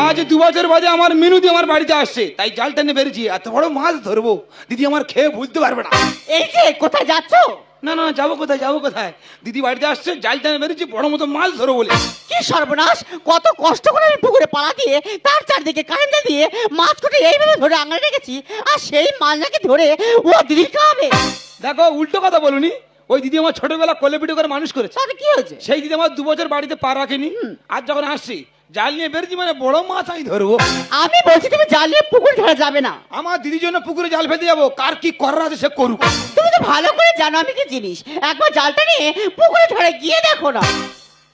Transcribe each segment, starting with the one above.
আজ 2 বছর বাদে আমার মিনুদি আমার বাড়িতে আসছে, তাই জালটা নিয়ে বেরিয়েছি। এত বড় মাছ ধরবো দিদি আমার খেয়ে ভুলতে পারবে না। এই যে কোথায় যাচ্ছ? না না, যাবো কোথায় যাবো কোথায়, দিদি বাড়িতে আসছে, জালটা নিয়ে বেরিয়েছি বড় মতো মাছ ধরবো বলে। কি সর্বনাশ! কত কষ্ট করে আমি পুকুরে পাড়া দিয়ে তার চারদিকে কারেন্ট দিয়ে মাছ কুটে এইভাবে ধরে আঙালে রেখেছি, আর সেই মাছ নাকি ধরে ও দিদির খাওয়াবে। দেখো উল্টো কথা বলুনি, ওই দিদি আমার ছোটবেলা কোলে পিঠে করে মানুষ করেছে। তাতে কি হয়েছে? সেই দিদি আমার 2 বছর বাড়িতে পা রাখেনি। আজ যখন আসছি জাল নিয়ে বেরিয়েছি, মানে বড় মাছ আমি ধরবো। আমি বলছি তুমি জাল নিয়ে পুকুরে ধরা যাবে না। আমার দিদির জন্য পুকুরে জাল ফেলতে যাবো, কার কি করার আছে সে করুক। তুমি তো ভালো করে জানো আমি কি জিনিস, একবার জালটা নিয়ে পুকুরে ধরে গিয়ে দেখো না।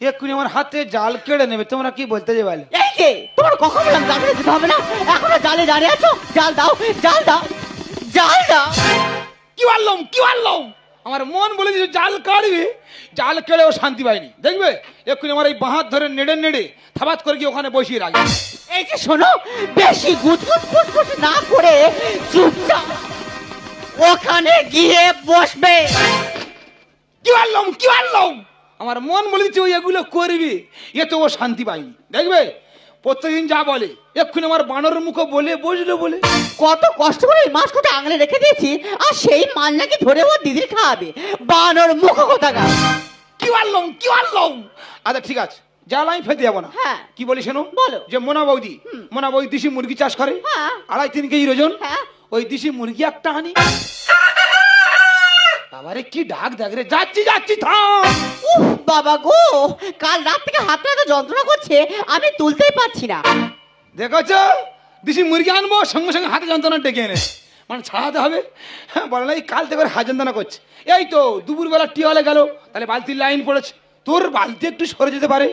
এক্ষুনি আমার হাতে জাল কেড়ে নেবে, তোমরা কি বলতে যে বলে? এই যে তোমার কখন বললাম জাল ফেলে দিতে হবে না, এখনো জালে দাঁড়িয়ে আছো। জাল দাও, জাল দাও, জাল দাও। কি বললাম কি বললাম, আমার মন বলে দিয়েছে জাল কাটবে, জাল কেড়েও শান্তি পাইনি। দেখবে এক্ষুনি আমার এই বাহাত ধরে নেড়ে নেড়ে থাবাত করে গিয়ে ওখানে বসিয়ে রাখবে। এই যে শোনো, বেশি গুটগুট ফুটফুট না করে চুপচাপ ওখানে গিয়ে বসবে। কি বললাম কি বললাম, আমার মন বলে দিচ্ছে ওই এগুলো করবি, এ তো ও শান্তি পাইনি। দেখবে প্রত্যেকদিন যা বলে, এক্ষুনি আমার বানর মুখে বলে বসলো বলে। কত কষ্ট করে এই মাছ কোটা আঙলে রেখে দিয়েছি, আর সেই মাছ নাকি ধরে ও দিদির খাওয়াবে। বানর মুখ কোথাকার। কি বললাম কি বললাম। আচ্ছা ঠিক আছে, জাল আমি ফেলতে যাবো না। হ্যাঁ। কি বলি শোনো, বলো। যে মোনা বৌদি দেশি মুরগি চাষ করে, হ্যাঁ। 2.5-3 কেজি ওজন। হ্যাঁ। ওই দেশি মুরগি একটা আনি। বাবারে কি ডাক দেখ রে, যাচ্ছি যাচ্ছি থাম। উফ বাবা গো, কাল রাত থেকে হাতটা এত যন্ত্রণা করছে আমি তুলতেই পারছি না। দেখেছ, দেশি মুরগি আনবো সঙ্গে সঙ্গে হাতে যন্ত্রণা ডেকে এনে মানে ছাড়াতে হবে। হ্যাঁ বলে না, এই কাল থেকে হাত যন্ত্রণা করছে। এই তো দুপুরবেলা টিওয়ালে গেল, তাহলে বালতির লাইন পড়েছে, তোর বালতি একটু সরে যেতে পারে,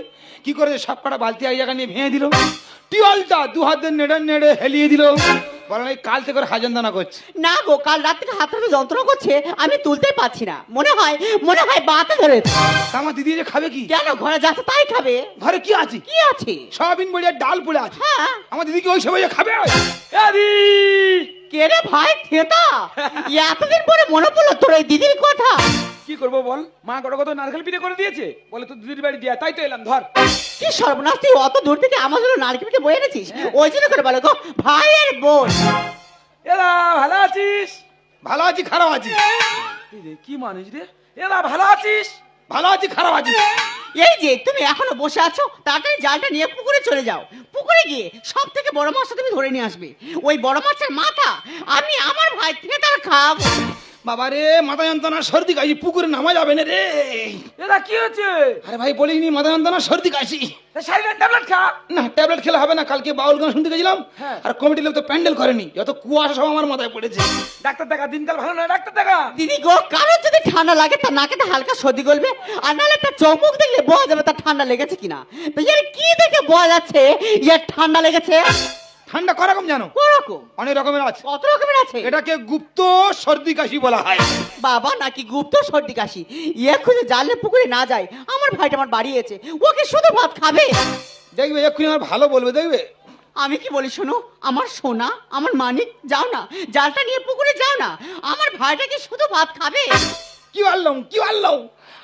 কি করে সব কটা বালতি এক জায়গা নিয়ে ভেঙে দিল, টিওয়ালটা 2 হাত দিয়ে নেড়ে নেড়ে হেলিয়ে দিল। বলে না, এই কাল থেকে হাত যন্ত্রণা করছে। না গো, কাল রাত থেকে হাতটা এত যন্ত্রণা করছে আমি তুলতেই পারছি না। মনে হয় বাতে ধরেছে। তা আমার দিদি যে খাবে কি? কেন, ঘরে যাচ্ছে তাই খাবে। ঘরে কি আছে? কি আছে? সয়াবিন বড়ি আর ডাল পড়ে আছে। হ্যাঁ। আমার দিদি কি ওই সবাই খাবে? কে রে ভাই খেতা, এতদিন পরে মনে পড়লো তোর এই দিদির কথা। কি করবো বল, মা কত নারকেল পিঠে করে দিয়েছে, বলে তো দিদির বাড়ি দিয়া, তাই তো এলাম। ধর কি সর্বনাশ, তুই অত দূর থেকে আমার জন্য নারকেল পিঠে বয়ে এনেছিস? ওই জন্য করে বলে গো ভাইয়ের বোন। এলা ভালো আছিস? ভালো আছি খারাপ আছি। এই রে কি মানুষ রে, এলা ভালো আছিস? ভালো আছি খারাপ আছি। এই যে তুমি এখনো বসে আছো, তাড়াতাড়ি জালটা নিয়ে পুকুরে চলে যাও। পুকুরে গিয়ে সব থেকে বড় মাছটা তুমি ধরে নিয়ে আসবে। ওই বড় মাছের মাথা আমি আমার ভাই থেকে তার খাবো। বাবারে মাথা যন্ত্রণা সর্দি কাশি, পুকুরে নামা যাবে না রে। এলা কি হচ্ছে? আরে ভাই বলিনি মাথা যন্ত্রণা সর্দি কাশি। সাইলেন ট্যাবলেট খা। না ট্যাবলেট খেলে হবে না, কালকে বাউল গান শুনতে গেছিলাম, হ্যাঁ। আর কমিটির লোক তো প্যান্ডেল করেনি, যত কুয়াশা সব আমার মাথায় পড়েছে। ডাক্তার দেখা, দিনকাল ভালো নয়, ডাক্তার দেখা। দিদি গো, কারোর যদি ঠান্ডা লাগে তার নাকেতে হালকা সর্দি গলবে, আর নাহলে একটা চমক দেখলে বোঝা যাবে তার ঠান্ডা লেগেছে কিনা। তো এর কি দেখে বোঝা যাচ্ছে এর ঠান্ডা লেগেছে? ঠান্ডা করকম জানো? ওরকম অনেক রকমের আছে। কত রকমের আছে? এটাকে গুপ্ত সর্দি কাশি বলা হয়। বাবা নাকি গুপ্ত সর্দি কাশি। খুঁজে জানলে পুকুরে না যায়, আমার ভাইটা আমার বাড়ি এসে ওকে শুধু ভাত খাবে। দেখবে এক্ষুনি আমার ভালো বলবে, দেখবে। আমি কি বলি শোনো, আমার সোনা, আমার মানিক, যাও না জালটা নিয়ে পুকুরে যাও না, আমার ভাইটা কি শুধু ভাত খাবে? কি বললাম কি বললাম।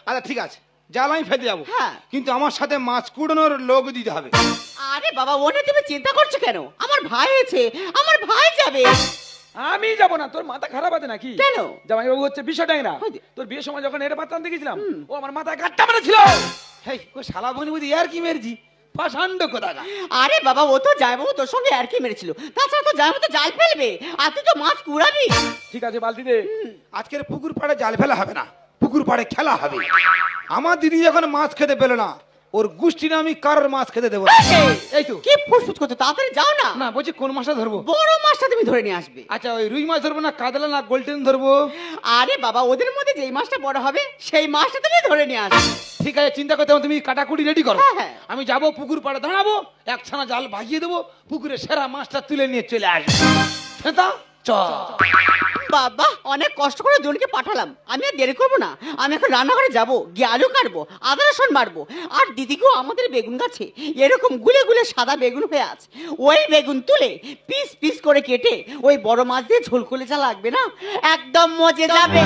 আচ্ছা ঠিক আছে, জাল আমি ফেলতে যাবো, হ্যাঁ। কিন্তু আমার সাথে মাছ কুড়োনোর লোক দিতে হবে। আরে বাবা, ওটা তুমি চিন্তা করছো কেন? আমার ভাই আছে, আমার ভাই যাবে। আমি যাবো না, তোর মাথা খারাপ আছে নাকি? কেন? জামাই বাবু হচ্ছে বিষয়টাই হয়তো। তোর বিয়ের সময় যখন এটা পাত্র আনতে গেছিলাম, ও আমার মাথায় গাঁটটা মেরেছিল। হেই ও শালা বনি বুঝি আর কি মেরেছি, পাষাণ্ড কোথাকা। আরে বাবা, ও তো যায় বাবু তোর সঙ্গে আর কি মেরেছিল, তাছাড়া তো যায় তো জাল ফেলবে, আর তুই তো মাছ কুড়াবি। ঠিক আছে বালতি দে। আজকের পুকুর পাড়ে জাল ফেলা হবে না, পুকুর পাড়ে খেলা হবে। আমার দিদি যখন মাছ খেতে পেলো না, ওর গোষ্ঠী না আমি কারোর মাছ খেতে দেবো না। এই তো কি ফুসফুস করছো, তাড়াতাড়ি যাও না। না বলছি কোন মাছটা ধরবো? বড় মাছটা তুমি ধরে নিয়ে আসবে। আচ্ছা ওই রুই মাছ ধরবো না কাতলা না গোল্ডেন ধরবো? আরে বাবা, ওদের মধ্যে যেই মাছটা বড় হবে সেই মাছটা তুমি ধরে নিয়ে আসবে। ঠিক আছে, চিন্তা করতে হবে, তুমি কাটাকুটি রেডি করো। হ্যাঁ, হ্যাঁ। আমি যাবো পুকুর পাড়ে দাঁড়াবো, একছানা জাল ভাগিয়ে দেবো, পুকুরে সেরা মাছটা তুলে নিয়ে চলে আসবো। হেতা চ। বাবা, অনেক কষ্ট করে দুজনকে পাঠালাম, আমি আর দেরি করবো না। আমি এখন রান্নাঘরে যাবো, গিয়ে আলু কাটবো, আদা রসুন মারবো। আর দিদিকেও আমাদের বেগুন গাছে এরকম গুলে গুলে সাদা বেগুন হয়ে আছে, ওই বেগুন তুলে পিস পিস করে কেটে ওই বড় মাছ দিয়ে ঝোল করলে যা লাগবে না, একদম মজে যাবে।